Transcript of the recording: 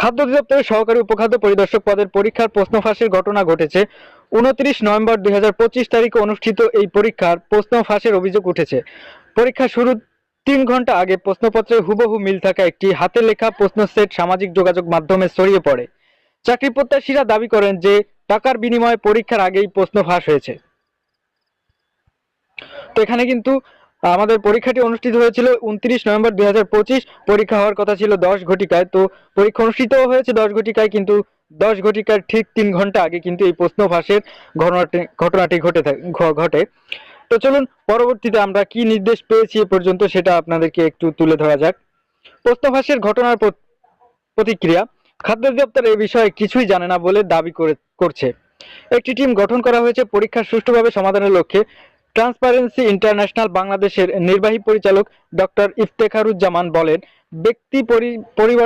খাদ্য অধিদপ্তরের সহকারী উপখাদ্য পরিদর্শক পদের পরীক্ষার প্রশ্ন ফাঁসের ঘটনা ঘটেছে। 29 নভেম্বর 2025 তারিখে অনুষ্ঠিত এই পরীক্ষার প্রশ্ন ফাঁসের অভিযোগ উঠেছে। পরীক্ষা শুরুর 3 ঘন্টা আগে প্রশ্নপত্রে হুবহু মিল থাকা একটি হাতে লেখা প্রশ্ন সেট সামাজিক যোগাযোগ মাধ্যমে ছড়িয়ে পড়ে। চাকরি প্রত্যাশীরা দাবি করেন যে টাকার বিনিময়ে পরীক্ষার আগেই প্রশ্ন ফাঁস হয়েছে। তো এখানে কিন্তু আমাদের পরীক্ষাটি অনুষ্ঠিত হয়েছিল 29 নভেম্বর 2025। পরীক্ষা হওয়ার কথা ছিল 10 ঘটিকায়। তো পরীক্ষা অনুষ্ঠিত হয়েছে 10 ঘটিকায়, কিন্তু 10 ঘটিকার ঠিক 3 ঘন্টা আগে কিন্তু এই প্রশ্ন ফাঁসের ঘটনাটি ঘটে। তো চলুন পরবর্তীতে আমরা কি নির্দেশ পেয়েছি এ পর্যন্ত সেটা আপনাদেরকে একটু তুলে ধরা যাক। প্রশ্ন ফাঁসের ঘটনার প্রতিক্রিয়া। খাদ্য অধিদপ্তর এই বিষয়ে কিছুই জানে না বলে দাবি করছে। একটি টিম গঠন করা হয়েছে পরীক্ষা সুষ্ঠুভাবে সমাধানের লক্ষ্যে। ট্রান্সপারেন্সি ইন্টারন্যাশনাল বাংলাদেশের নির্বাহী পরিচালক ডক্টর ইফতেখারুজ্জামান বলেন, ব্যক্তি পরিবর্তন